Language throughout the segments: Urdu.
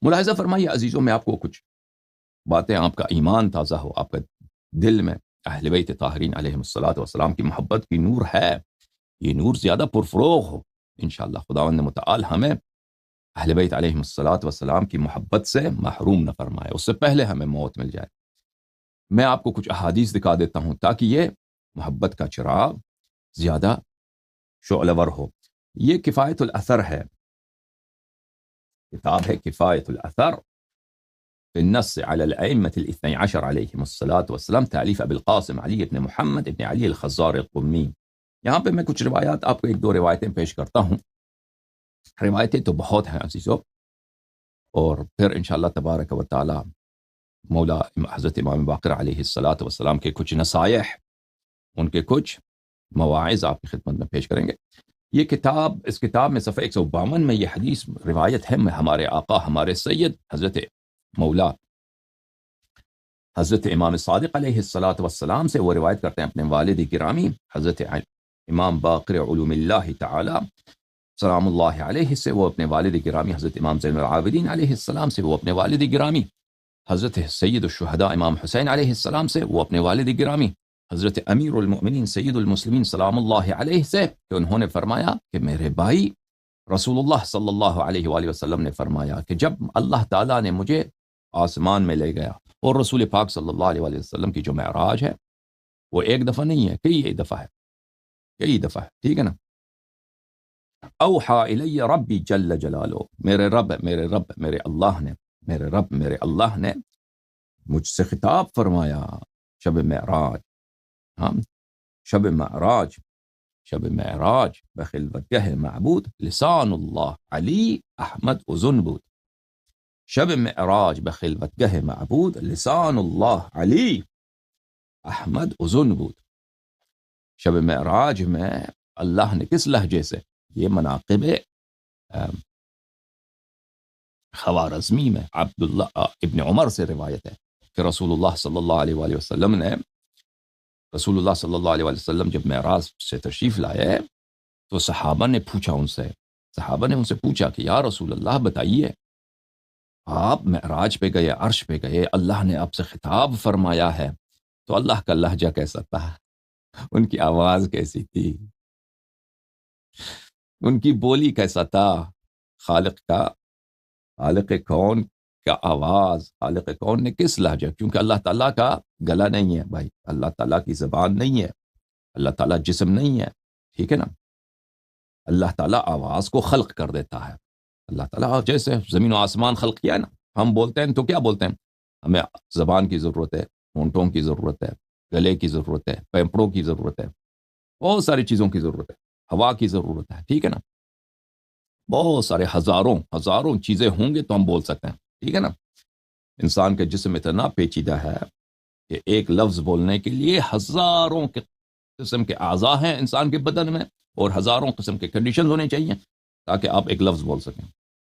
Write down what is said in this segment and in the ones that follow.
ملاحظہ فرمائیے عزیزوں، میں آپ کو کچھ باتیں، آپ کا ایمان تازہ ہو، آپ کا دل میں اہل بیت طاہرین علیہم الصلوۃ والسلام کی محبت کی نور ہے، یہ نور زیادہ پرفروغ ہو انشاءاللہ خداوند متعال ہمیں اہل بیت علیہم الصلوۃ والسلام کی محبت سے محروم نہ فرمائے، اس سے پہلے ہمیں موت مل جائے۔ میں آپ کو کچھ احادیث دکھا دیتا ہوں تاکہ یہ محبت کا چراغ زیادہ شعلہ ور ہو۔ یہ کفایت الاثر ہے، کتاب ہے کفایت الاثر فی النص علی الائمة الاثنی عشر علیہم الصلوۃ والسلام، تالیف ابی القاسم علی ابن محمد ابن علی الخزار القمی۔ یہاں پہ میں کچھ روایات، آپ کو ایک دو روایتیں پیش کرتا ہوں، روایتیں تو بہت ہیں عزیزو، اور پھر انشاءاللہ تبارک و تعالی مولا حضرت امام باقر علیہ الصلوۃ والسلام کے کچھ نصائح، ان کے کچھ مواعظ آپ کی خدمت میں پیش کریں گے۔ یہ کتاب، اس کتاب میں صفحہ 152 میں یہ حدیث روایت ہے، ہمارے آقا ہمارے سید حضرت مولا حضرت امام صادق علیہ الصلوۃ والسلام سے، وہ روایت کرتے ہیں اپنے والد گرامی حضرت امام باقر علوم اللہ تعالی سلام اللہ علیہ سے، وہ اپنے والد گرامی حضرت امام زین العابدین علیہ السلام سے، وہ اپنے والد گرامی حضرت سید الشہداء امام حسین علیہ السلام سے، وہ اپنے والد گرامی حضرت امیر المؤمنین سید المسلمین سلام اللہ علیہ سے، کہ انہوں نے فرمایا کہ میرے بھائی رسول اللہ صلی اللہ علیہ وآلہ وسلم نے فرمایا کہ جب اللہ تعالیٰ نے مجھے آسمان میں لے گیا، اور رسول پاک صلی اللہ علیہ وآلہ وسلم کی جو معراج ہے وہ ایک دفعہ نہیں ہے، کئی دفعہ ہے، کئی دفعہ ہے، ٹھیک ہے نا۔ اوحا الی ربی جل جلالہ، میرے رب میرے اللہ نے مجھ سے خطاب فرمایا شب معراج، ہاں شب معراج بخلوتگہ معبود لسان اللہ علی احمد اذن بود، شب معراج بخلوتگہ معبود لسان اللہ علی احمد اذن بود۔ شب معراج میں اللہ نے کس لہجے سے، یہ مناقب خوارزمی میں عبداللہ ابن عمر سے روایت ہے کہ رسول اللہ صلی اللہ علیہ وآلہ وسلم نے، رسول اللہ صلی اللہ علیہ وآلہ وسلم جب معراج سے تشریف لائے تو صحابہ نے ان سے پوچھا کہ یا رسول اللہ بتائیے، آپ معراج پہ گئے، عرش پہ گئے، اللہ نے آپ سے خطاب فرمایا ہے، تو اللہ کا لہجہ کیسا تھا، ان کی آواز کیسی تھی، ان کی بولی کیسا تھا، خالق کون کا آواز، خالق کون نے کس لہجہ، کیونکہ اللہ تعالیٰ کا گلا نہیں ہے بھائی، اللہ تعالیٰ کی زبان نہیں ہے، اللہ تعالیٰ جسم نہیں ہے، ٹھیک ہے نا۔ اللہ تعالیٰ آواز کو خلق کر دیتا ہے، اللہ تعالیٰ جیسے زمین و آسمان خلق کیا ہے نا، ہم بولتے ہیں تو کیا بولتے ہیں، ہمیں زبان کی ضرورت ہے، ہونٹوں کی ضرورت ہے، گلے کی ضرورت ہے، پیمپڑوں کی ضرورت ہے، بہت ساری چیزوں کی ضرورت ہے، ہوا کی ضرورت ہے، ٹھیک ہے نا، بہت سارے ہزاروں چیزیں ہوں گے تو ہم بول سکتے ہیں، ٹھیک ہے نا۔ انسان کے جسم اتنا پیچیدہ ہے کہ ایک لفظ بولنے کے لیے ہزاروں کے قسم کے اعضاء ہیں انسان کے بدن میں، اور ہزاروں قسم کے کنڈیشنز ہونے چاہیے تاکہ آپ ایک لفظ بول سکیں،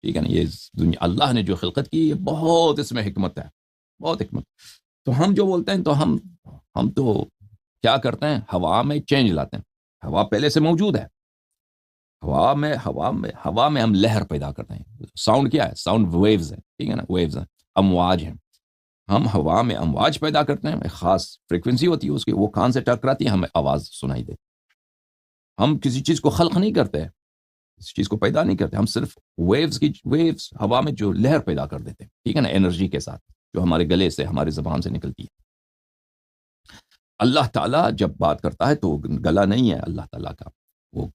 ٹھیک ہے نا۔ یہ دنیا اللہ نے جو خلقت کی، یہ بہت اس میں حکمت ہے، بہت حکمت۔ تو ہم جو بولتے ہیں تو ہم تو کیا کرتے ہیں، ہوا میں چینج لاتے ہیں، ہوا پہلے سے موجود ہے، ہوا میں ہم لہر پیدا کرتے ہیں۔ ساؤنڈ کیا ہے، ساؤنڈ ویوز ہے، ٹھیک ہے نا، ویوز ہیں، امواج ہیں، ہم ہوا میں امواج پیدا کرتے ہیں، ایک خاص فریکوینسی ہوتی ہے اس کی، وہ کان سے ٹکراتی ہے، ہمیں آواز سنائی دیتی۔ ہم کسی چیز کو خلق نہیں کرتے، کسی چیز کو پیدا نہیں کرتے، ہم صرف ویوز ہوا میں جو لہر پیدا کر دیتے ہیں، ٹھیک ہے نا، انرجی کے ساتھ، جو ہمارے گلے سے، ہماری زبان سے نکلتی ہے۔ اللہ تعالیٰ جب بات کرتا ہے تو گلا نہیں ہے اللہ تعالیٰ کا، وہ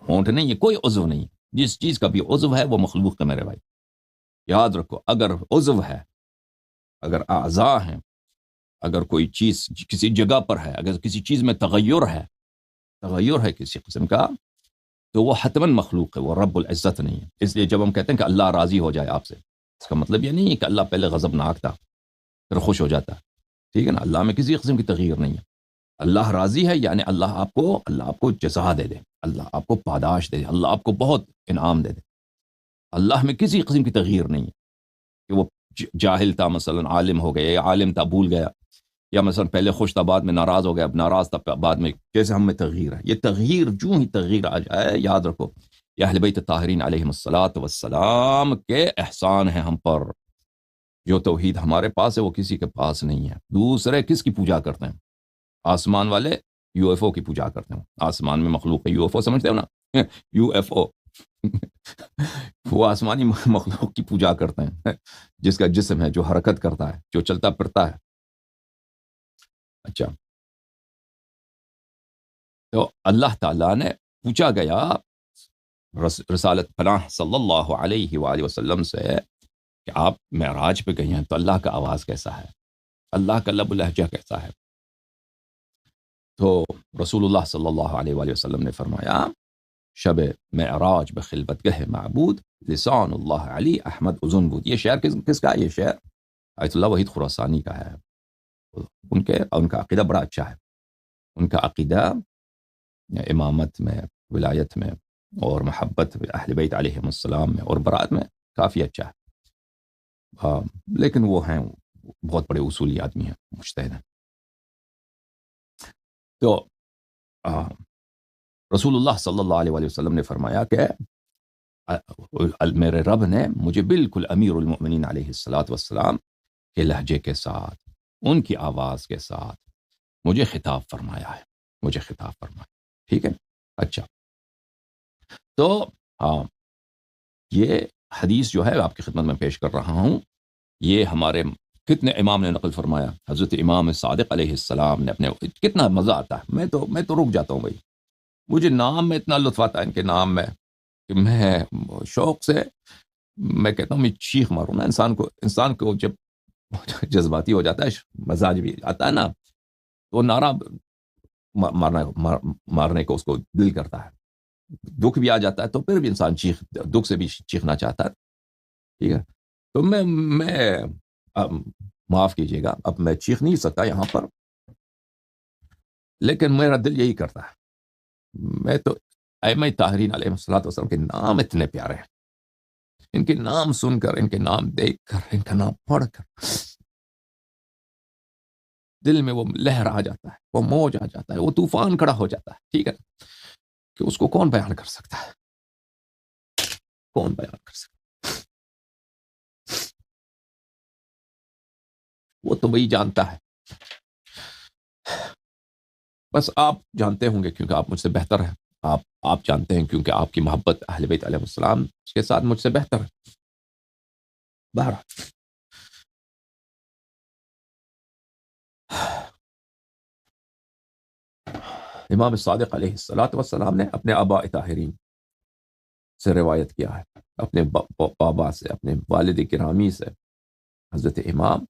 ہونٹ نہیں ہے، کوئی عضو نہیں ہے، جس چیز کا بھی عضو ہے وہ مخلوق ہے میرے بھائی، یاد رکھو، اگر عضو ہے، اگر اعضاء ہیں، اگر کوئی چیز کسی جگہ پر ہے، اگر کسی چیز میں تغیر ہے کسی قسم کا، تو وہ حتماً مخلوق ہے، وہ رب العزت نہیں ہے۔ اس لیے جب ہم کہتے ہیں کہ اللہ راضی ہو جائے آپ سے، اس کا مطلب یہ نہیں ہے کہ اللہ پہلے غضبناک تھا پھر خوش ہو جاتا ہے، ٹھیک ہے نا، اللہ میں کسی قسم کی تغیر نہیں ہے۔ اللہ راضی ہے یعنی اللہ آپ کو جزا دے دے، اللہ آپ کو پاداش دے دے، اللہ آپ کو بہت انعام دے دے۔ اللہ میں کسی قسم کی تغیر نہیں ہے کہ وہ جاہل تھا مثلا عالم ہو گیا، یا عالم تھا بھول گیا، یا مثلا پہلے خوش تھا بعد میں ناراض ہو گیا، اب ناراض تھا بعد میں، جیسے ہم میں تغیر ہے، یہ تغیر جو ہی تغیر آ جائے، یاد رکھو یہ اہل بیت طاہرین علیہم الصلوۃ والسلام کے احسان ہیں ہم پر، جو توحید ہمارے پاس ہے وہ کسی کے پاس نہیں ہے. دوسرے کس کی پوجا کرتے ہیں؟ آسمان والے یو ایف او کی پوجا کرتے ہیں. آسمان میں مخلوق ہے، یو ایف او سمجھتے ہو نا؟ یو ایف او وہ آسمانی مخلوق کی پوجا کرتے ہیں، جس کا جسم ہے، جو حرکت کرتا ہے، جو چلتا پھرتا ہے. اچھا، تو اللہ تعالیٰ نے پوچھا گیا رسالت پناہ صلی اللہ علیہ وآلہ وسلم سے کہ آپ معراج پہ گئی ہیں تو اللہ کا آواز کیسا ہے، اللہ کا لب و لہجہ کیسا ہے؟ تو رسول اللہ صلی اللہ علیہ وآلہ وسلم نے فرمایا شب معراج بخلوت گہ معبود لسان اللہ علی احمد اذن بود. یہ شعر کس کا ہے؟ یہ شعر آیت اللہ وحید خراسانی کا ہے. ان کا عقیدہ بڑا اچھا ہے. ان کا عقیدہ امامت میں، ولایت میں، اور محبت اہل بیت علیہم السلام میں اور برات میں کافی اچھا ہے. لیکن وہ ہیں بہت بڑے اصولی آدمی ہیں، مجتہد ہیں. تو رسول اللہ صلی اللہ علیہ وآلہ وسلم نے فرمایا کہ میرے رب نے مجھے بالکل امیر المؤمنین علیہ الصلاۃ والسلام کے لہجے کے ساتھ، ان کی آواز کے ساتھ مجھے خطاب فرمایا ہے، مجھے خطاب فرمایا. ٹھیک ہے. اچھا، تو یہ حدیث جو ہے آپ کی خدمت میں پیش کر رہا ہوں، یہ ہمارے کتنے امام نے نقل فرمایا. حضرت امام صادق علیہ السلام نے اپنے، کتنا مزہ آتا ہے. میں تو رک جاتا ہوں بھائی. مجھے نام میں اتنا لطف آتا ہے ان کے نام میں کہ میں شوق سے میں کہتا ہوں میں چیخ ماروں نا. انسان کو جب جذباتی ہو جاتا ہے، مزاج بھی آتا ہے نا، تو نعرہ مارنے کو اس کو دل کرتا ہے. دکھ بھی آ جاتا ہے تو پھر بھی انسان دکھ سے بھی چیخنا چاہتا ہے. ٹھیک ہے. تو میں معاف کیجیے گا، اب میں چیخ نہیں سکتا یہاں پر، لیکن میرا دل یہی کرتا ہے. میں تو ائمہ طاہرین علیہ الصلوۃ والسلام کے نام اتنے پیارے ہیں، ان کے نام سن کر، ان کے نام دیکھ کر، ان کا نام پڑھ کر دل میں وہ لہر آ جاتا ہے، وہ موج آ جاتا ہے، وہ طوفان کھڑا ہو جاتا ہے. ٹھیک ہے، کہ اس کو کون بیان کر سکتا ہے؟ کون بیان کر سکتا ہے؟ وہ تو وہی جانتا ہے. بس آپ جانتے ہوں گے کیونکہ آپ مجھ سے بہتر ہیں. آپ جانتے ہیں کیونکہ آپ کی محبت اہل بیت علیہ السلام کے ساتھ مجھ سے بہتر ہے. بہرحال امام صادق علیہ الصلوۃ والسلام نے اپنے آباء طاہرین سے روایت کیا ہے، اپنے بابا سے، اپنے والد گرامی سے، حضرت امام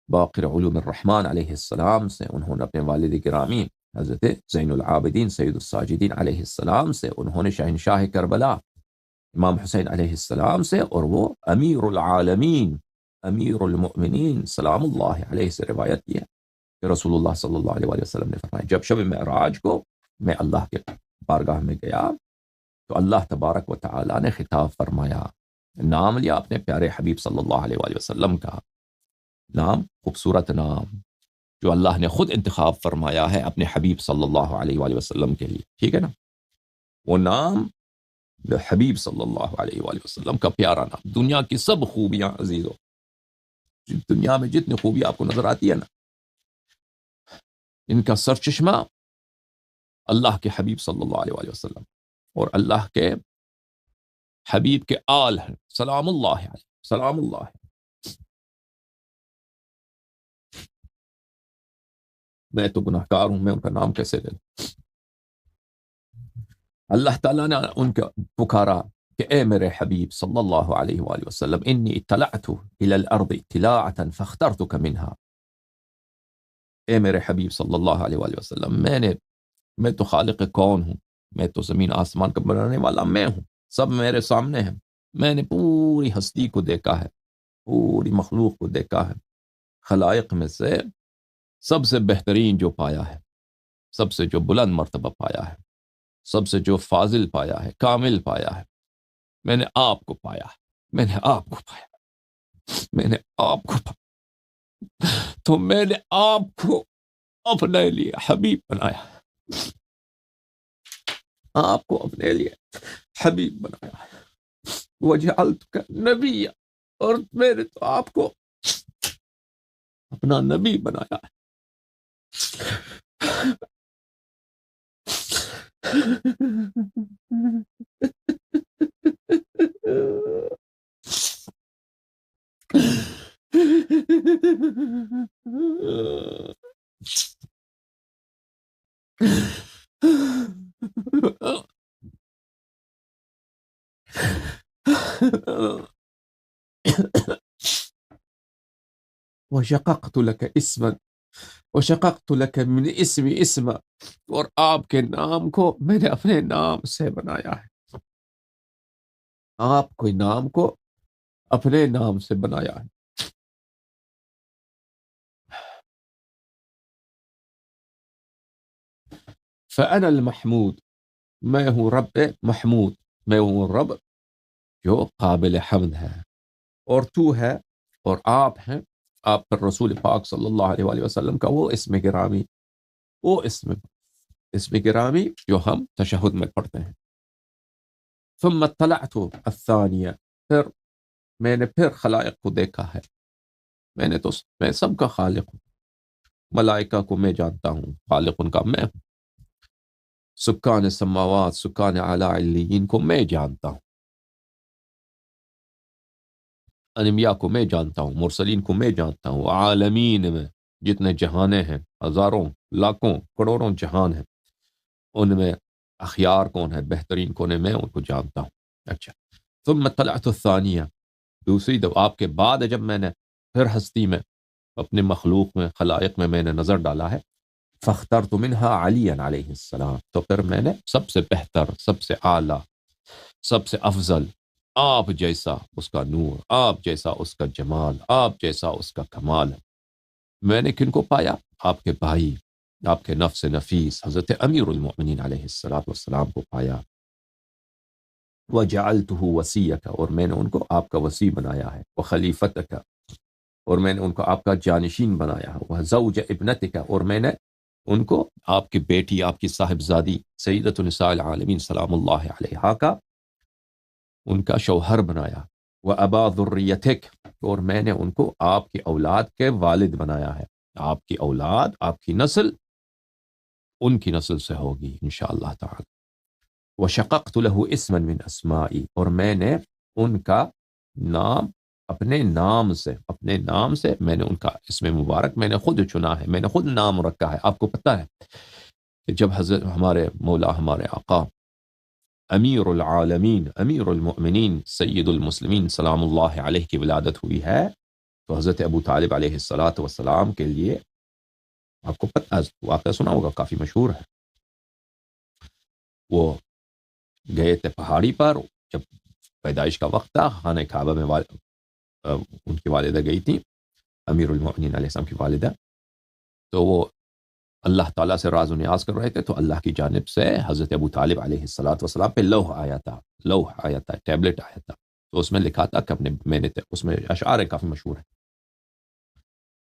باقر علوم الرحمن علیہ السلام سے. انہوں نے اپنے والد گرامی حضرت زین العابدین سید الساجدین علیہ السلام سے، انہوں نے شہنشاہ کربلا امام حسین علیہ السلام سے، اور وہ امیر العالمین امیر المؤمنین سلام اللہ علیہ سے روایت کی ہے کہ رسول اللہ صلی اللہ علیہ وسلم نے فرمایا جب شب معراج کو میں اللہ کے بارگاہ میں گیا تو اللہ تبارک و تعالی نے خطاب فرمایا، نام لیا اپنے پیارے حبیب صلی اللہ علیہ وسلم کا نام، خوبصورت نام جو اللہ نے خود انتخاب فرمایا ہے اپنے حبیب صلی اللہ علیہ وآلہ وسلم کے لیے. ٹھیک ہے نا؟ وہ نام حبیب صلی اللہ علیہ وآلہ وسلم کا پیارا نام، دنیا کی سب خوبیاں عزیزو، دنیا میں جتنی خوبی آپ کو نظر آتی ہے نا، ان کا سرچشمہ اللہ کے حبیب صلی اللہ علیہ وآلہ وسلم اور اللہ کے حبیب کے آل ہیں، سلام اللہ علیہ، سلام اللہ. میں تو گناہ گار ہوں، میں ان کا نام کیسے لے لوں؟ اللہ تعالیٰ نے ان کا پکارا کہ اے میرے حبیب صلی اللہ علیہ وآلہ وسلم انی اطلعت الى الارض اطلاعة فاخترتك منها. اے میرے حبیب صلی اللہ علیہ وآلہ وسلم، میں تو خالق کون ہوں، میں تو زمین آسمان کا بنانے والا میں ہوں، سب میرے سامنے ہیں. میں نے پوری ہستی کو دیکھا ہے، پوری مخلوق کو دیکھا ہے. خلائق میں سے سب سے بہترین جو پایا ہے، سب سے جو بلند مرتبہ پایا ہے، سب سے جو فاضل پایا ہے، کامل پایا ہے، میں نے آپ کو پایا، میں نے آپ کو پایا، میں نے آپ کو پایا. تو میں نے آپ کو اپنے لیے حبیب بنایا، آپ کو اپنے لیے حبیب بنایا. وجعلتک نبی، اور میں نے تو آپ کو اپنا نبی بنایا ہے. وشققت لك اسما وشققت لك من اسمی اسما، اور آپ کے نام کو میں نے اپنے نام سے بنایا ہے. آپ کے نام کو اپنے نام سے بنایا ہے. فأنا المحمود، میں ہوں رب محمود، میں ہوں رب جو قابل حمد ہے. اور تو ہے اور آپ ہیں، آپ پر رسول پاک صلی اللہ علیہ وآلہ وسلم کا وہ اسم گرامی، وہ اسم گرامی جو ہم تشہد میں پڑھتے ہیں. ثم اطلعت الثانیہ، پھر میں نے پھر خلائق کو دیکھا ہے. میں سب کا خالق ہوں. ملائکہ کو میں جانتا ہوں، خالق ان کا میں ہوں. سکان سماوات، سکان اعلی علیین کو میں جانتا ہوں. انبیاء کو میں جانتا ہوں، مرسلین کو میں جانتا ہوں. عالمین میں جتنے جہانے ہیں، ہزاروں لاکھوں کروڑوں جہان ہیں، ان میں اخیار کون ہے، بہترین کون ہے، میں ان کو جانتا ہوں. اچھا، ثم طلعت الثانیہ، دوسری دفعہ آپ کے بعد جب میں نے پھر ہستی میں اپنے مخلوق میں خلائق میں نے نظر ڈالا ہے، فاخترت منها علی علیہ السلام، تو پھر میں نے سب سے بہتر، سب سے اعلیٰ، سب سے افضل، آپ جیسا اس کا نور، آپ جیسا اس کا جمال، آپ جیسا اس کا کمال، میں نے کن کو پایا؟ آپ کے بھائی، آپ کے نفس نفیس حضرت امیر المؤمنین علیہ السلام کو پایا. وجعلته وصیک، اور میں نے ان کو آپ کا وصی بنایا ہے. وخلیفتک، اور میں نے ان کو آپ کا جانشین بنایا ہے. وزوج ابنتک، اور میں نے ان کو آپ کی بیٹی، آپ کی صاحبزادی سیدۃ نساء العالمین سلام اللہ علیہا کا ان کا شوہر بنایا. وابا ذریتک، اور میں نے ان کو آپ کی اولاد کے والد بنایا ہے. آپ کی اولاد، آپ کی نسل ان کی نسل سے ہوگی انشاءاللہ تعالی. وشققت له اسما من اسمائی، اور میں نے ان کا نام اپنے نام سے میں نے ان کا اسم مبارک میں نے خود چنا ہے، میں نے خود نام رکھا ہے. آپ کو پتہ ہے کہ جب حضرت ہمارے مولا، ہمارے آقا امیر العالمین، امیر المؤمنین، سید المسلمین سلام اللہ علیہ کی ولادت ہوئی ہے، تو حضرت ابو طالب علیہ السلام کے لیے، آپ کو پتہ واقعہ سنا ہوگا، کافی مشہور ہے. وہ گئے تھے پہاڑی پر، جب پیدائش کا وقت تھا، خانہ کعبہ میں ان کی والدہ گئی تھی، امیر المؤمنین علیہ السلام کی والدہ. تو وہ اللہ تعالیٰ سے راز و نیاز کر رہے تھے، تو اللہ کی جانب سے حضرت ابو طالب علیہ السلام پہ لوح آیا تھا، ٹیبلٹ آیا تھا. تو اس میں لکھا تھا کہ اس میں اشعار کافی مشہور ہے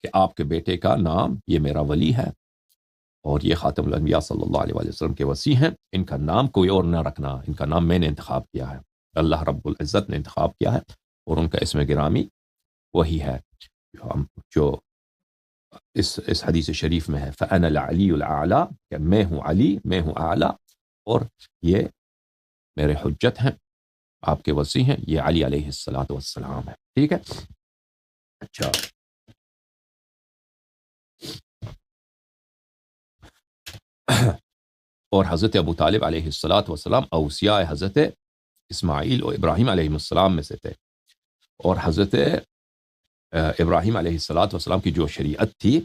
کہ آپ کے بیٹے کا نام یہ میرا ولی ہے، اور یہ خاتم الانبیاء صلی اللہ علیہ وآلہ وسلم کے وصی ہیں. ان کا نام کوئی اور نہ رکھنا، ان کا نام میں نے انتخاب کیا ہے، اللہ رب العزت نے انتخاب کیا ہے، اور ان کا اسم گرامی وہی ہے جو اس حدیث شریف میں ہے. فَأَنَا الْعَلِيُّ الْأَعْلَى، کہ میں ہوں علی، میں ہوں اعلیٰ، اور یہ میرے حجت ہیں، آپ کے وصی ہیں، یہ علی علیہ السلام ہے. ٹھیک ہے. اچھا، اور حضرت ابو طالب علیہ السلام اوصیاء حضرت اسماعیل اور ابراہیم علیہ السلام میں سے تھے. اور حضرت ابراہیم علیہ السلام کی جو شریعت تھی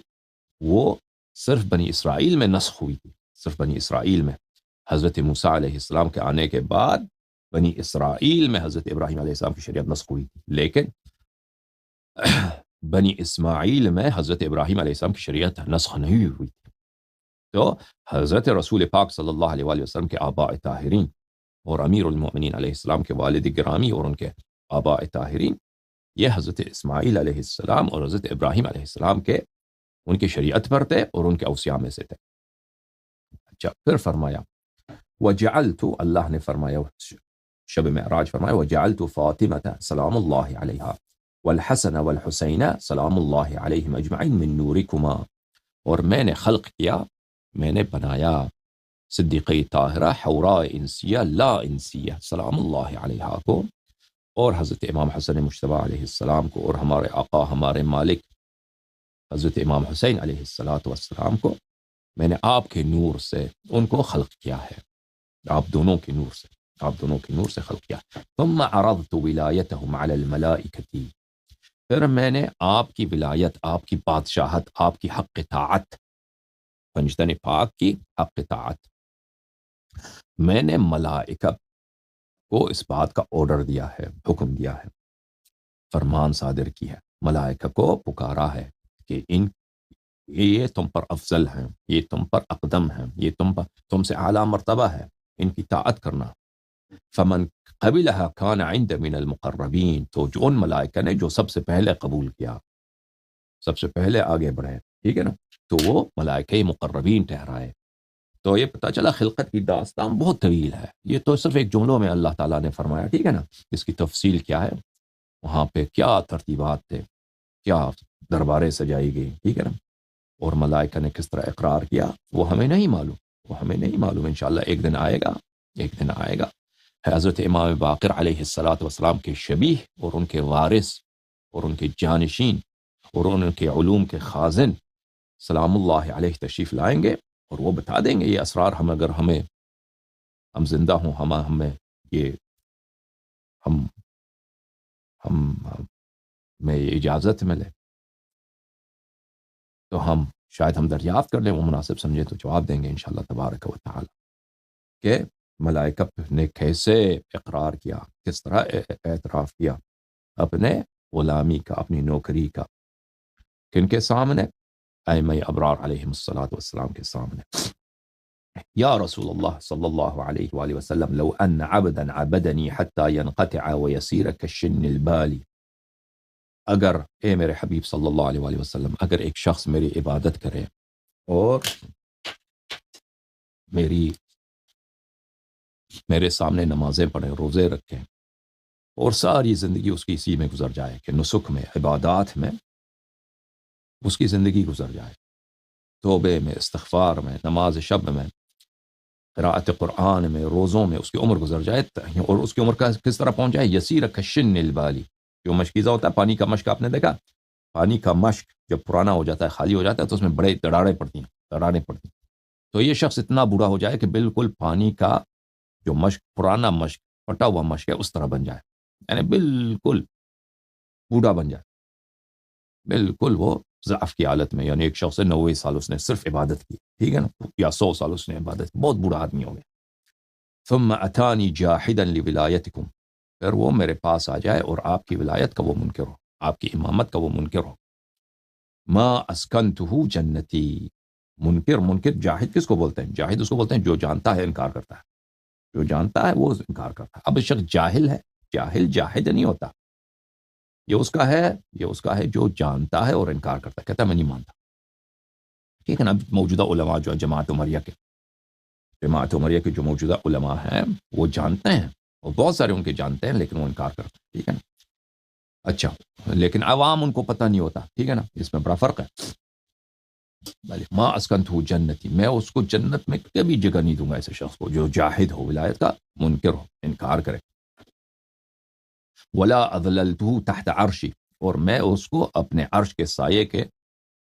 وہ صرف بنی اسرائیل میں نسخ ہوئی تھی، صرف بنی اسرائیل میں. حضرت موسیٰ علیہ السلام کے آنے کے بعد بنی اسرائیل میں حضرت ابراہیم علیہ السلام کی شریعت نسخ ہوئی تھی، لیکن بنی اسماعیل میں حضرت ابراہیم علیہ السلام کی شریعت نسخ نہیں ہوئی تھی. تو حضرت رسول پاک صلی اللہ علیہ وآلہ وسلم کے آباء طاہرین اور امیر المؤمنین علیہ السلام کے والد گرامی اور ان کے آباء طاہرین، یہ حضرت اسماعیل علیہ السلام اور حضرت ابراہیم علیہ السلام کے ان کی شریعت پر تھے اور ان کے اوصیاء میں سے تھے. اچھا، پھر فرمایا وجعلت، اللہ نے فرمایا شب معراج فرمایا وجعلت فاطمہ سلام اللہ علیہا، والحسن والحسین سلام اللہ علیہم اجمعین من نورکما، اور میں نے خلق کیا، میں نے بنایا صدیقی طاہرہ حوراء انسیہ لا انسیہ سلام اللہ علیہا کو، اور حضرت امام حسن مجتبیٰ علیہ السلام کو، اور ہمارے آقا ہمارے مالک حضرت امام حسین علیہ السلام کو میں نے آپ کے نور سے ان کو خلق کیا ہے، آپ دونوں کے نور سے، آپ دونوں کے نور سے خلق کیا۔ ثم عرضت ولایتہم علی الملائکۃ، پھر میں نے آپ کی ولایت، آپ کی بادشاہت، آپ کی حق طاعت، پنجتن پاک کی حق طاعت میں نے ملائکہ کو اس بات کا آرڈر دیا ہے، حکم دیا ہے، فرمان صادر کی ہے، ملائکہ کو پکارا ہے کہ یہ تم پر افضل ہیں، یہ تم پر اقدم ہیں، یہ تم سے اعلیٰ مرتبہ ہے، ان کی طاعت کرنا۔ فمن قبلها كان عند من المقربین، تو جو ان ملائکہ نے جو سب سے پہلے قبول کیا، سب سے پہلے آگے بڑھے، ٹھیک ہے نا، تو وہ ملائکہ مقربین ٹھہرائے۔ تو یہ پتہ چلا خلقت کی داستان بہت طویل ہے، یہ تو صرف ایک جملوں میں اللہ تعالیٰ نے فرمایا، ٹھیک ہے نا، اس کی تفصیل کیا ہے، وہاں پہ کیا ترتیبات تھے، کیا درباریں سجائی گئی، ٹھیک ہے نا، اور ملائکہ نے کس طرح اقرار کیا، وہ ہمیں نہیں معلوم، وہ ہمیں نہیں معلوم، انشاءاللہ ایک دن آئے گا، ایک دن آئے گا۔ حضرت امام باقر علیہ السلام کے شبیہ اور ان کے وارث اور ان کے جانشین اور ان کے علوم کے خازن سلام اللہ علیہ تشریف لائیں گے، اور وہ بتا دیں گے یہ اسرار، اگر ہم زندہ ہوں، ہمیں یہ ہم میں یہ اجازت ملے تو شاید ہم دریافت کر لیں، وہ مناسب سمجھے تو جواب دیں گے انشاءاللہ تبارک و تعالی کہ ملائکہ نے کیسے اقرار کیا، کس طرح اعتراف کیا اپنے غلامی کا، اپنی نوکری کا، کن کے سامنے، ائمہ ابرار علیہم السلام کے سامنے۔ یا رسول اللہ صلی اللہ علیہ وآلہ وسلم لو ان عبدا عبدنی حتی ینقطع ویسیر کالشن البالی، اگر اے میرے حبیب صلی اللہ علیہ وآلہ وسلم، اگر ایک شخص میری عبادت کرے اور میرے سامنے نمازیں پڑھے، روزے رکھیں، اور ساری زندگی اس کی اسی میں گزر جائے کہ نسک میں، عبادات میں اس کی زندگی گزر جائے، توبے میں، استغفار میں، نماز شب میں، قراءت قرآن میں، روزوں میں اس کی عمر گزر جائے، اور اس کی عمر کا کس طرح پہنچ جائے، یسیر کالشن البالی، جو مشکیزہ ہوتا ہے، پانی کا مشک آپ نے دیکھا، پانی کا مشک جب پرانا ہو جاتا ہے، خالی ہو جاتا ہے، تو اس میں بڑے دراڑیں پڑتی ہیں، تو یہ شخص اتنا بوڑھا ہو جائے کہ بالکل پانی کا جو مشک، پرانا مشک، پھٹا ہوا مشک ہے، اس طرح بن جائے، یعنی بالکل بوڑھا بن جائے، بالکل وہ ضعف کی حالت میں، یعنی ایک شخص 90 سال اس نے صرف عبادت کی، ٹھیک ہے نا، یا 100 سال اس نے عبادت کی، بہت بوڑھا آدمی ہو گیا۔ ثم اتانی جاحدا لولایتکم، پھر وہ میرے پاس آ جائے اور آپ کی ولایت کا وہ منکر ہو، آپ کی امامت کا وہ منکر ہو۔ ما اسکنتہ جنتی، منکر جاہد کس کو بولتے ہیں؟ جاہد اس کو بولتے ہیں جو جانتا ہے انکار کرتا ہے، جو جانتا ہے وہ انکار کرتا ہے۔ اب شخص جاہل ہے، جاہل جاہد نہیں ہوتا، یہ اس کا ہے جو جانتا ہے اور انکار کرتا ہے، کہتا ہے میں نہیں مانتا، ٹھیک ہے نا۔ موجودہ علماء جو جماعت عمریہ کے جو موجودہ علماء ہیں وہ جانتے ہیں، اور بہت سارے ان کے جانتے ہیں، لیکن وہ انکار کرتے ہیں، ٹھیک ہے نا۔ اچھا، لیکن عوام ان کو پتہ نہیں ہوتا، ٹھیک ہے نا، اس میں بڑا فرق ہے۔ ما اسکنتہ جنتی، میں اس کو جنت میں کبھی جگہ نہیں دوں گا ایسے شخص کو جو جاہد ہو، ولایت کا منکر ہو، انکار کرے۔ ولا اذللتہ تحت عرشی، اور میں اس کو اپنے عرش کے سائے کے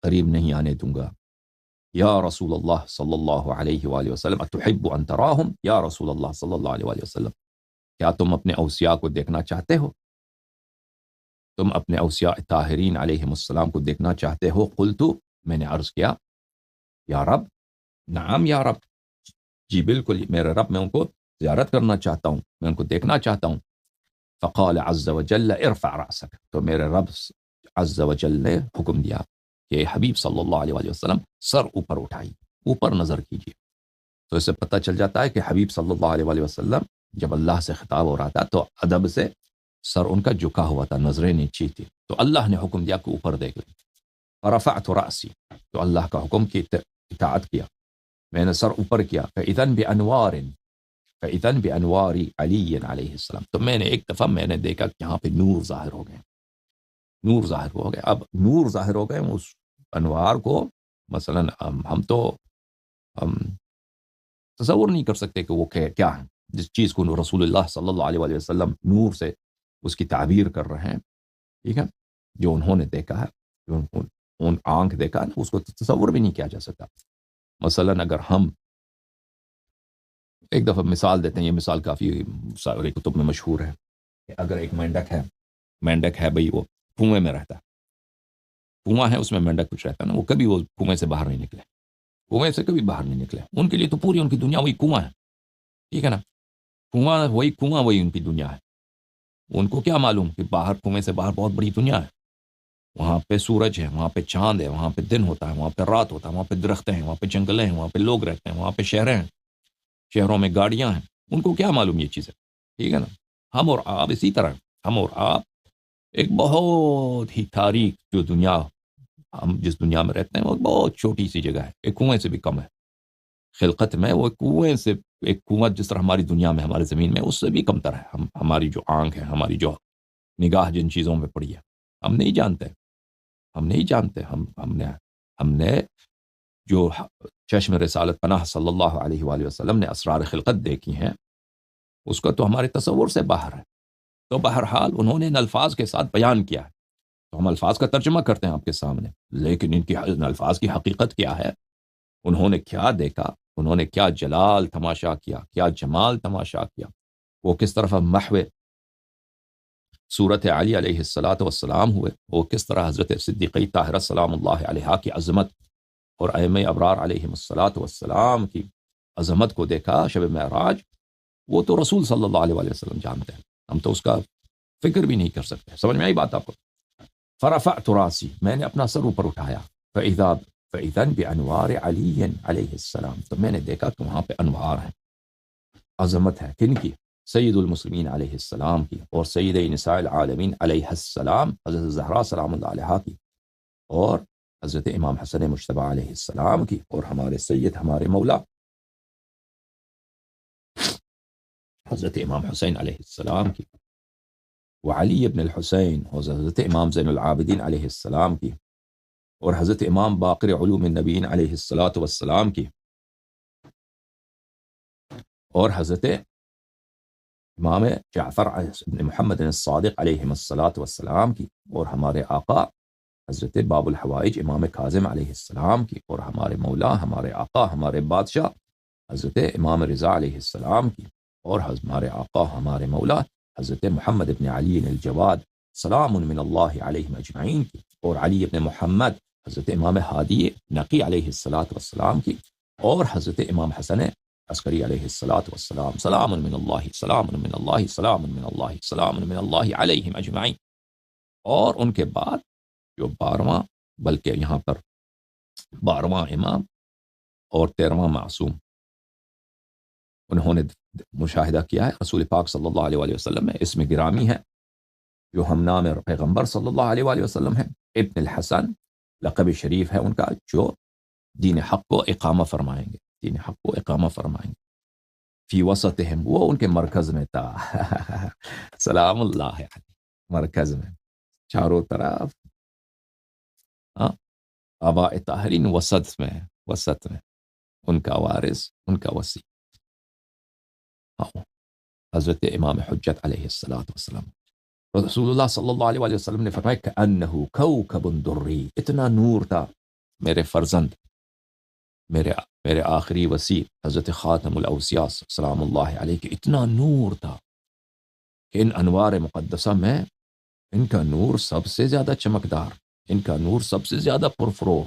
قریب نہیں آنے دوں گا۔ یا رسول اللہ صلی اللہ علیہ وآلہ وسلم اتحب ان تراہم، یا رسول اللہ صلی اللہ علیہ وآلہ وسلم، کیا تم اپنے اوصیاء کو دیکھنا چاہتے ہو؟ تم اپنے اوصیاء طاہرین علیہم السلام کو دیکھنا چاہتے ہو؟ قلت، میں نے عرض کیا، یا رب، نعم یا رب، جی بالکل میرے رب، میں ان کو زیارت کرنا چاہتا ہوں، میں ان کو دیکھنا چاہتا ہوں۔ فقال عز وجل ارفع رأسک، تو میرے رب عز وجل نے حکم دیا کہ حبیب صلی اللہ علیہ وآلہ وسلم سر اوپر اٹھائی، اوپر نظر کیجیے۔ تو اس سے پتہ چل جاتا ہے کہ حبیب صلی اللہ علیہ وآلہ وسلم جب اللہ سے خطاب ہو رہا تھا تو ادب سے سر ان کا جھکا ہوا تھا، نظریں نیچی تھی، تو اللہ نے حکم دیا کہ اوپر دیکھ لیں۔ فرفعت رأسی، تو اللہ کا حکم کی اطاعت کیا، میں نے سر اوپر کیا۔ فإذن بأنوار علی علیہ السلام، تو میں نے ایک دفعہ میں نے دیکھا کہ یہاں پہ نور ظاہر ہو گئے، نور ظاہر ہو گئے. اب نور ظاہر ہو گئے, اس انوار کو مثلا ہم تو ہم تصور نہیں کر سکتے کہ وہ کیا ہے. جس چیز کو رسول اللہ صلی اللہ علیہ وآلہ وسلم نور سے اس کی تعبیر کر رہے ہیں, ٹھیک ہے, جو انہوں نے دیکھا ہے, جو ان آنکھ دیکھا ہے, اس کو تصور بھی نہیں کیا جا سکتا. مثلا اگر ہم ایک دفعہ مثال دیتے ہیں, یہ مثال کافی سارے کتب میں مشہور ہے, کہ اگر ایک مینڈک ہے بھئی, وہ کنویں میں رہتا ہے, کنواں ہے اس میں مینڈک کچھ رہتا ہے نا, وہ کبھی وہ کنویں سے باہر نہیں نکلے, کنویں سے کبھی باہر نہیں نکلے. ان کے لیے تو پوری ان کی دنیا وہی کنواں ہے, ٹھیک ہے نا, کنواں وہی ان کی دنیا ہے. ان کو کیا معلوم کہ باہر کنویں سے باہر بہت بڑی دنیا ہے, وہاں پہ سورج ہے, وہاں پہ چاند ہے, وہاں پہ دن ہوتا ہے, وہاں پہ رات ہوتا ہے, وہاں پہ درختیں ہیں, وہاں پہ جنگلیں ہیں, وہاں پہ لوگ رہتے ہیں, وہاں پہ شہریں ہیں, شہروں میں گاڑیاں ہیں. ان کو کیا معلوم یہ چیزیں, ٹھیک ہے نا. ہم اور آپ اسی طرح, ہم اور آپ ایک بہت ہی تاریک جو دنیا, ہم جس دنیا میں رہتے ہیں وہ بہت چھوٹی سی جگہ ہے, ایک کنویں سے بھی کم ہے خلقت میں. وہ کنویں سے, ایک کنواں جس طرح ہماری دنیا میں, ہماری زمین میں, اس سے بھی کم تر ہے. ہماری جو آنکھ ہے, ہماری جو نگاہ جن چیزوں میں پڑی ہے, ہم نہیں جانتے, ہم نے جو چشم رسالت پناہ صلی اللہ علیہ وآلہ وسلم نے اسرار خلقت دیکھی ہیں, اس کا تو ہمارے تصور سے باہر ہے. تو بہرحال انہوں نے ان الفاظ کے ساتھ بیان کیا ہے, تو ہم الفاظ کا ترجمہ کرتے ہیں آپ کے سامنے, لیکن ان الفاظ کی حقیقت کیا ہے, انہوں نے کیا دیکھا, انہوں نے کیا جلال تماشا کیا, کیا جمال تماشا کیا, وہ کس طرح محو صورت علی علیہ الصلاۃ والسلام ہوئے, وہ کس طرح حضرت صدیقہ طاہرہ سلام اللہ علیہا کی عظمت اور ائمہ ابرار علیہ الصلاۃ والسلام کی عظمت کو دیکھا شب معراج. وہ تو رسول صلی اللہ علیہ وآلہ وسلم جانتے ہیں, ہم تو اس کا فکر بھی نہیں کر سکتے. سمجھ میں آئی بات آپ کو؟ فرفعت راسی, میں نے اپنا سر اوپر اٹھایا, فإذا بأنوار علی علیہ السلام, تو میں نے دیکھا کہ وہاں پہ انوار ہیں, عظمت ہے. کن کی؟ سید المسلمین علیہ السلام کی, اور سید نساء العالمین علیہ السلام حضرت زہرا سلام اللہ علیہا کی, اور حضرت امام حسن مجتبی علیہ السلام کی, اور ہمارے سید ہمارے مولا حضرت امام حسین علیہ السلام کی, وعلی ابن الحسین, اور حضرت امام زین العابدین علیہ السلام کی, اور حضرت امام باقر علوم النبیین علیہ الصلاۃ والسلام کی, اور حضرت امام جعفر بن محمد الصادق علیہ الصلاۃ والسلام کی, اور ہمارے آقا حضرت باب الحوائج امام کاظم علیہ السلام کی, اور ہمارے مولا, ہمارے آقا, ہمارے بادشاہ حضرت امام رضا علیہ السلام کی, اور ہمارے آقا, ہمارے مولا حضرت محمد ابن علی الجواد سلام من اللہ علیہ اجمعین کی, اور علی ابن محمد حضرت امام ہادی نقی علیہ الصلاۃ والسلام کی, اور حضرت امام حسن عسکری علیہ الصلاۃ والسلام سلام من اللہ, سلام من اللہ, سلام من اللہ, سلام من اللہ علیہم اجمعین. اور ان کے بعد جو 12واں, بلکہ یہاں پر 12واں امام اور 13واں معصوم, انہوں نے مشاہدہ کیا ہے رسول پاک صلی اللہ علیہ وآلہ وسلم میں. اس میں گرامی ہے جو ہم نام پیغمبر صلی اللہ علیہ وآلہ وسلم ہے, ابن الحسن لقب شریف ہے ان کا, جو دین حق کو اقامہ فرمائیں گے, دین حق کو اقامہ فرمائیں گے. فی وسطہم, وہ ان کے مرکز میں تھا سلام اللہ علیہ, مرکز میں, چاروں طرف آباء طاہرین, وسط میں ان کا وارث, ان کا وصی حضرت امام حجت علیہ الصلاۃ والسلام. رسول اللہ صلی اللہ علیہ وآلہ وسلم نے فرمایا کہ انہ کوکب دری, اتنا نور تھا میرے فرزند, میرے آخری وصی حضرت خاتم الاوصیاء سلام اللہ علیہ کے, اتنا نور تھا کہ ان انوار مقدسہ میں ان کا نور سب سے زیادہ چمکدار, ان کا نور سب سے زیادہ پرفروغ,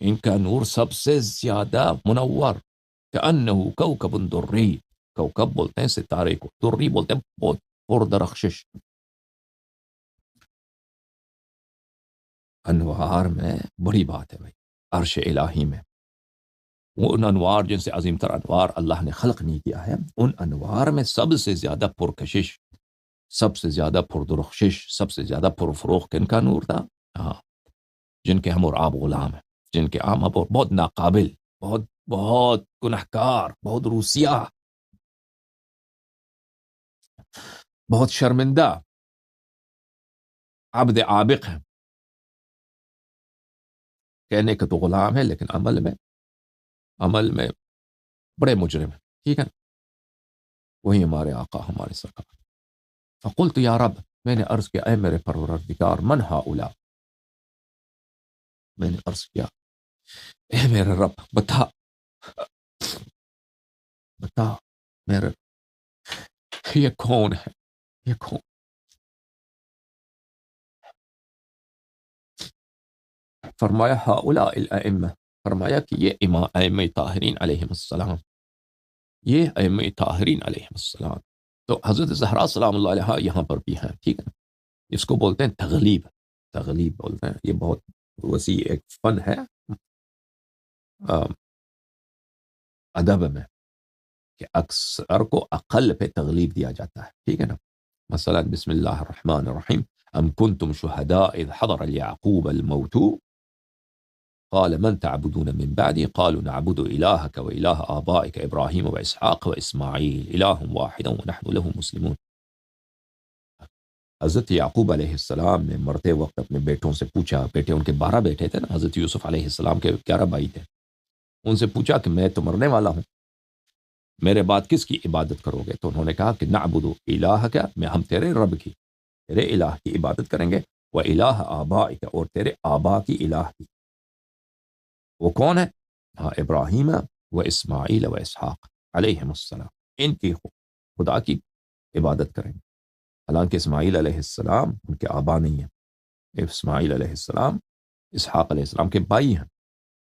ان کا نور سب سے زیادہ منور, کہ انہ کوکب دری, کوکب بولتے ہیں ستارے کو, دری بولتے ہیں بہت پردرخشش. انوار میں بڑی بات ہے بھائی, عرش الہی میں وہ ان انوار جن سے عظیم تر انوار اللہ نے خلق نہیں کیا ہے, ان انوار میں سب سے زیادہ پرکشش, سب سے زیادہ پردرخشش, سب سے زیادہ پرفروغ کن کا نور تھا؟ ہاں, جن کے ہم اور آپ غلام ہیں, جن کے ہم اور بہت ناقابل, بہت بہت گنہگار, بہت روسیہ, بہت شرمندہ, عبد عابق ہیں، کہنے کا تو غلام ہے لیکن عمل میں بڑے مجرم ہیں، ٹھیک ہے نا؟ وہی ہمارے آقا ہمارے سرکار۔ فقلت یا رب، میں نے عرض کیا اے میرے پروردگار، من ہؤلاء، میں نے عرض کیا اے میرے رب بتا میرے یہ کون ہے، یہ کون؟ فرمایا ہؤلاء الائمہ، فرمایا کہ یہ ائمہ طاہرین علیہم السلام، یہ ائمہ طاہرین علیہم السلام۔ تو حضرت زہرا سلام اللہ علیہا یہاں پر بھی ہیں، ٹھیک ہے نا؟ اس کو بولتے ہیں تغلیب بولتے ہیں، یہ بہت وسیع ایک فن ہے ادب میں، کہ اکثر کو اقل پہ تغلیب دیا جاتا ہے، ٹھیک ہے نا؟ مثلا بسم اللہ الرحمن الرحیم، ام کنتم شہداء اذ حضر یعقوب الموت قال من تعبدون من بعدي قالوا نعبد إلهك وإله آبائك إبراهيم وإسحاق وإسماعيل إله واحد ونحن له مسلمون۔ حضرت یعقوب علیہ السلام نے مرتے وقت اپنے بیٹوں سے پوچھا، بیٹے ان کے 12 بیٹے تھے نا، حضرت یوسف علیہ السلام کے 11 بھائی تھے، ان سے پوچھا کہ میں تو مرنے والا ہوں، میرے بعد کس کی عبادت کرو گے؟ تو انہوں نے کہا کہ نعبد الہک، میں ہم تیرے رب کی، تیرے الہ کی عبادت کریں گے، و الہ آبائک، اور تیرے آبا کی الہ کی۔ وہ کون ہے؟ ہاں، ابراہیم و اسماعیل و اسحاق علیہم السلام، ان کی خدا کی عبادت کریں گے۔ حالانکہ اسماعیل علیہ السلام ان کے آبا نہیں ہیں، اسماعیل علیہ السلام اسحاق علیہ السلام کے بھائی ہیں،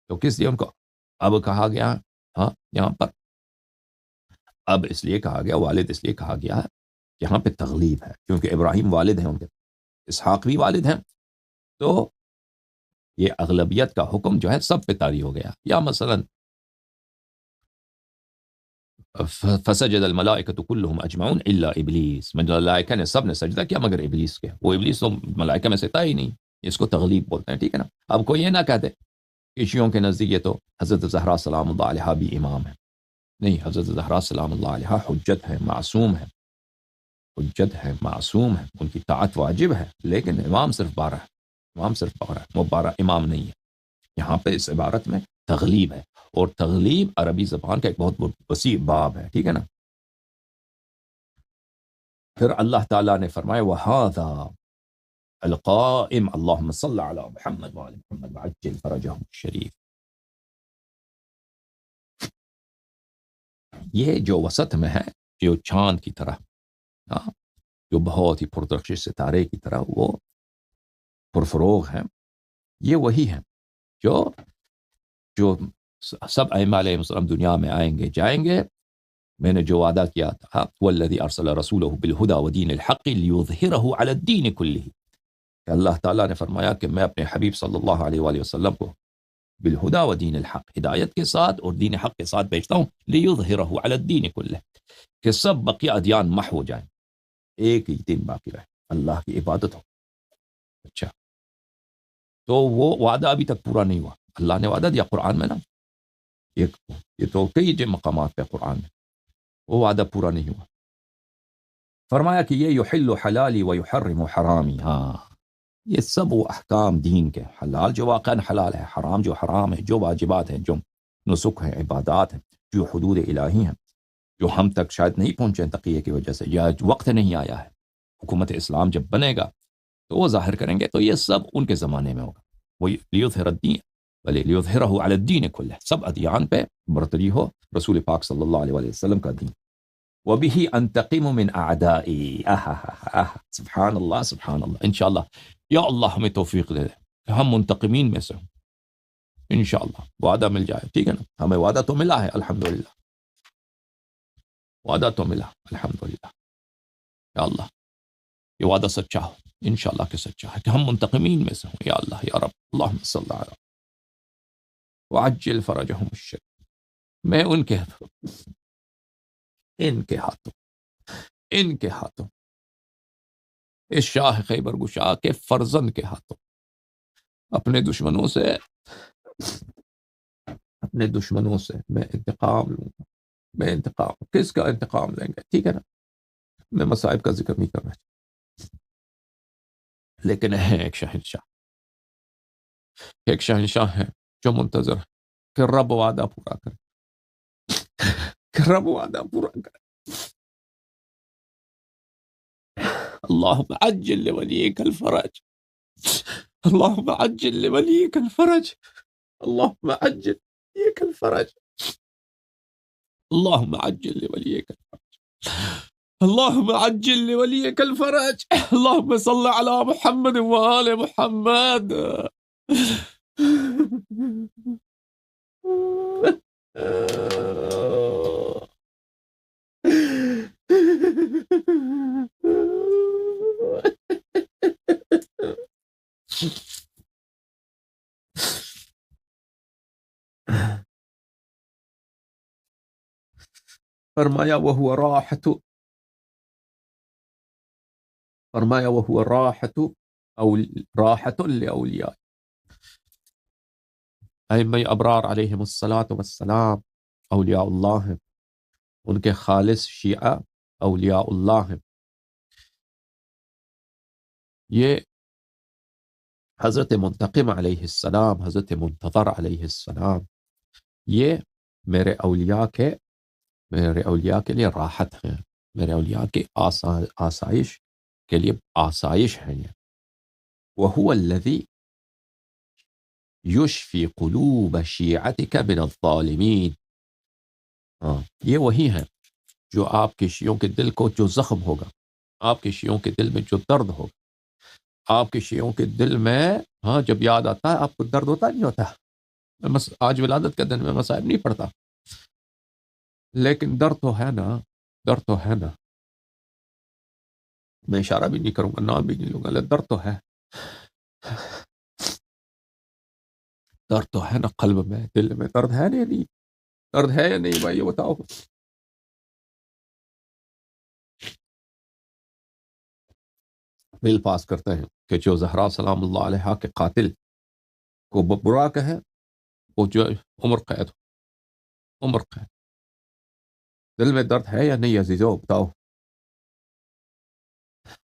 تو کس لیے ان کو اب کہا گیا؟ ہاں، یہاں پر اب اس لیے کہا گیا، والد اس لیے کہا گیا ہے، یہاں پہ تغلیب ہے، کیونکہ ابراہیم والد ہیں ان کے، اسحاق بھی والد ہیں، تو یہ اغلبیت کا حکم جو ہے سب پہ طاری ہو گیا۔ یا مثلا فسجد الملائکۃ کلہم اجمعون الا ابلیس، ملائکہ نے سب نے سجدہ کیا مگر ابلیس کے، وہ ابلیس تو ملائکہ میں سے تھا ہی نہیں، اس کو تغلیب بولتے ہیں، ٹھیک ہے نا؟ اب کوئی یہ نہ کہتے کہ شیعوں کے نزدیک یہ تو حضرت زہرا سلام اللہ علیہا بھی امام ہے، نہیں، حضرت زہرا سلام اللہ علیہا حجت ہے، معصوم ہے، حجت ہے، معصوم ہے، ان کی طاعت واجب ہے، لیکن امام صرف 12 ہے، امام صرف 12 ہے، وہ 12 امام نہیں ہے۔ یہاں پہ اس عبارت میں تغلیب ہے، اور تغلیب عربی زبان کا ایک بہت وسیع باب ہے، ٹھیک ہے نا؟ پھر اللہ تعالیٰ نے فرمایا وَهَذَا القائم اللہم صل علی محمد وعلی محمد وعجل فرجہم الشریف، یہ جو وسط میں ہے، جو چاند کی طرح، ہاں، جو بہت ہی پردرخش ستارے کی طرح وہ پرفروغ ہے، یہ وہی ہے جو سب ائمہ علیہ السلام دنیا میں آئیں گے جائیں گے، میں نے جو وعدہ کیا تھا والذی ارسل رسولہ بالہدی ودین الحق لیظہرہ علی الدین کلہ، کہ اللہ تعالیٰ نے فرمایا کہ میں اپنے حبیب صلی اللہ علیہ وآلہ وسلم کو بالہدی ودین الحق، ہدایت کے ساتھ اور دین حق کے ساتھ بھیجتا ہوں، لیظہرہ علی الدین کلہ، کہ سب بقیہ ادیان محو ہو جائیں، ایک ہی دین باقی رہے، اللہ کی عبادت ہو۔ اچھا، تو وہ وعدہ ابھی تک پورا نہیں ہوا، اللہ نے وعدہ دیا قرآن میں نا، یہ تو کئی مقامات پہ قرآن میں، وہ وعدہ پورا نہیں ہوا۔ فرمایا کہ یہ یحل حلالی و یحرم حرامی، ہاں، یہ سب وہ احکام دین کے، حلال جو واقعا حلال ہے، حرام جو حرام ہے، جو واجبات ہیں، جو نسک ہیں، عبادات ہیں، جو حدود الہی ہیں، جو ہم تک شاید نہیں پہنچے ہیں تقیہ کی وجہ سے، یا وقت نہیں آیا ہے، حکومت اسلام جب بنے گا تو وہ ظاہر کریں گے، تو یہ سب ان کے زمانے میں ہوگا، وہ لیظہر الدین بلے لیظہرہ علی الدین کلہ، سب ادیان پہ برتری ہو رسول پاک صلی اللہ علیہ وآلہ وسلم کا دین۔ وَبِهِ أَنْتَقِمُ مِنْ أَعْدَائِي، سبحان اللہ سبحان اللہ، انشاءاللہ یا اللہ ہمیں توفیق دے دے کہ ہم منتقمین میں سے ہوں، انشاءاللہ وعدہ مل جائے، ٹھیک ہے نا؟ ہمیں وعدہ تو ملا ہے الحمدللہ، وعدہ تو ملا الحمدللہ، یا اللہ یہ وعدہ سچا ہو، انشاءاللہ کہ سچا ہے کہ ہم منتقمین میں سے ہوں، یا اللہ یا رب، اللہم صلی علی وعجل فرجہم الشریف، میں ان کے ہاتھوں اس شاہ خیبر گشا کے فرزند کے ہاتھوں اپنے دشمنوں سے میں انتقام لوں گا، میں انتقام، کس کا انتقام لیں گے؟ ٹھیک ہے نا؟ میں مصائب کا ذکر نہیں کرنا چاہتا، لیکن ہے ایک شہنشاہ، ایک شہنشاہ ہے جو منتظر ہے کہ رب وعدہ پورا کرے، کہ رب وعدہ پورا کرے. اللهم عجل لوليك الفرج، اللهم عجل لوليك الفرج، اللهم عجل لوليك الفرج، اللهم عجل لوليك الفرج، اللهم عجل لوليك الفرج. اللهم صل على محمد وآل محمد. فرمایا وهو راحة، فرمایا وهو راحة أو راحة لأولیاء. ائمہ ابرار علیہم الصلاۃ والسلام اولیاء اللہ ہیں، ان کے خالص شیعہ اولیاء اللہ ہیں. یہ حضرت منتقم علیہ السلام، حضرت منتظر علیہ السلام، یہ میرے اولیاء کے لیے راحت ہیں، میرے اولیاء کے آسائش کے لیے آسائش ہیں. یہ وَهُوَ الَّذِي يُشْفِي قُلُوبَ شِيعَتِكَ مِنَ الظَّالِمِينَ. یہ وہی ہے جو آپ کے شیعوں کے دل کو جو زخم ہوگا، آپ کے شیعوں کے دل میں جو درد ہوگا، آپ کے شیعوں کے دل میں جب یاد آتا ہے آپ کو درد ہوتا نہیں ہوتا. میں آج ولادت کا دن میں مصائب نہیں پڑھتا، لیکن درد تو ہے نا، درد تو ہے نا. میں اشارہ بھی نہیں کروں گا، نام بھی نہیں لوں گا، لیکن درد تو ہے، درد تو ہے نا. قلب میں، دل میں درد ہے نہیں، درد ہے یا نہیں بھائی یہ بتاؤ. بل پاس کرتے ہیں کہ جو زہرا سلام اللہ علیہا کے قاتل کو برا کہے وہ جو عمر قید ہو، عمر قید. دل میں درد ہے یا نہیں عزیزو بتاؤ.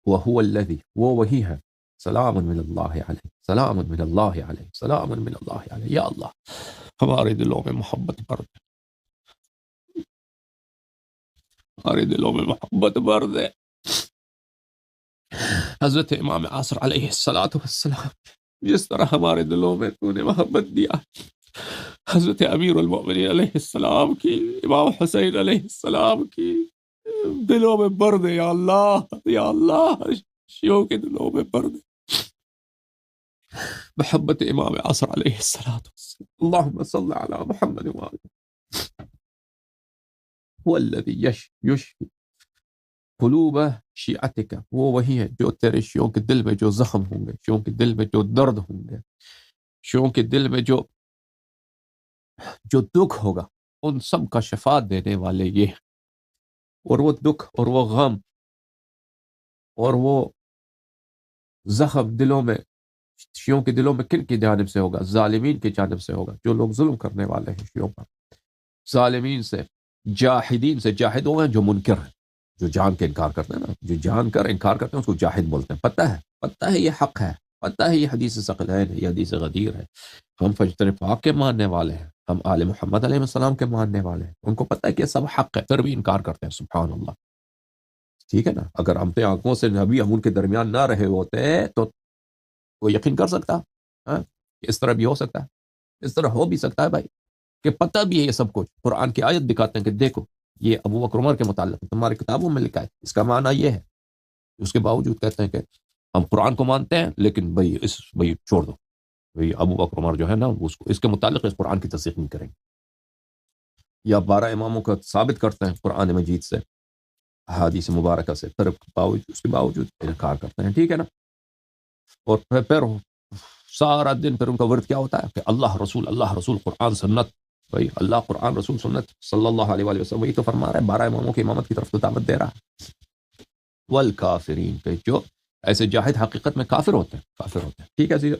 وَهُوَ الَّذِي، وہ وہی ہے. سلام من اللہ علیہ، سلام من اللہ علیہ، سلام من اللہ علیہ. یا اللہ ہمارے دلوں میں محبت بھر دے، ہمارے دلوں میں محبت بھر دے. حضرت امام عصر علیہ السلام جس طرح ہمارے دلوں میں تو نے محبت دیا، حضرت امیر المؤمنین علیہ السلام کی، امام حسین علیہ السلام کی دلوں میں بر دے یا اللہ، یا اللہ شیعوں کے دلوں میں بر دے محبت امام عصر علیہ السلام. اللہم صل علی محمد وآلہ. هو الذی یشفی قلوب شیعتک، وہ وہی ہے جو تیرے شیعوں کے دل میں جو زخم ہوں گے، شیعوں کے دل میں جو درد ہوں گے، شیعوں کے دل میں جو دکھ ہوگا، ان سب کا شفا دینے والے یہ ہیں. اور وہ دکھ اور وہ غم اور وہ زخم دلوں میں، شیعوں کے دلوں میں کن کی جانب سے ہوگا؟ ظالمین کی جانب سے ہوگا، جو لوگ ظلم کرنے والے ہیں شیعوں پر. ظالمین سے، جاہدین سے. جاہد وہ ہیں جو منکر ہیں، جو جان کے انکار کرتے ہیں نا، جو جان کر انکار کرتے ہیں اس کو جاہد بولتے ہیں. پتہ ہے یہ حق ہے، پتہ ہے یہ حدیث ثقلین ہے، یہ حدیث غدیر ہے. ہم فجر پاک کے ماننے والے ہیں، ہم آل محمد علیہ السلام کے ماننے والے ہیں. ان کو پتہ ہے کہ یہ سب حق ہے، پھر بھی انکار کرتے ہیں. سبحان اللہ. ٹھیک ہے نا. اگر ہم پہ آنکھوں سے نبی ہم ان کے درمیان نہ رہے ہوتے تو وہ یقین کر سکتا. اس طرح بھی ہو سکتا ہے، اس طرح ہو بھی سکتا ہے بھائی کہ پتہ بھی ہے یہ سب کچھ. قرآن کی آیت دکھاتے ہیں کہ دیکھو یہ ابو بکر عمر کے متعلق تمہاری کتابوں میں لکھا ہے، اس کا معنی یہ ہے. اس کے باوجود کہتے ہیں کہ ہم قرآن کو مانتے ہیں لیکن بھئی چھوڑ دو، بھئی ابو بکر عمر جو ہے نا اس کے متعلق اس قرآن کی تصدیق نہیں کریں گے. یا 12 اماموں کا ثابت کرتے ہیں قرآن مجید سے، احادیث مبارکہ سے، پھر اس کے باوجود انکار کرتے ہیں. ٹھیک ہے نا. اور پھر سارا دن پھر ان کا ورد کیا ہوتا ہے کہ اللہ رسول قرآن سنت. بھائی اللہ قرآن رسول سنت صلی اللہ علیہ وآلہ وسلم وہی تو فرما رہا ہے، 12 اماموں کی امامت کی طرف تو دعوت دے رہا ہے. والکافرین، کہ جو ایسے جاہد حقیقت میں کافر ہوتے ہیں. ٹھیک ہے جی.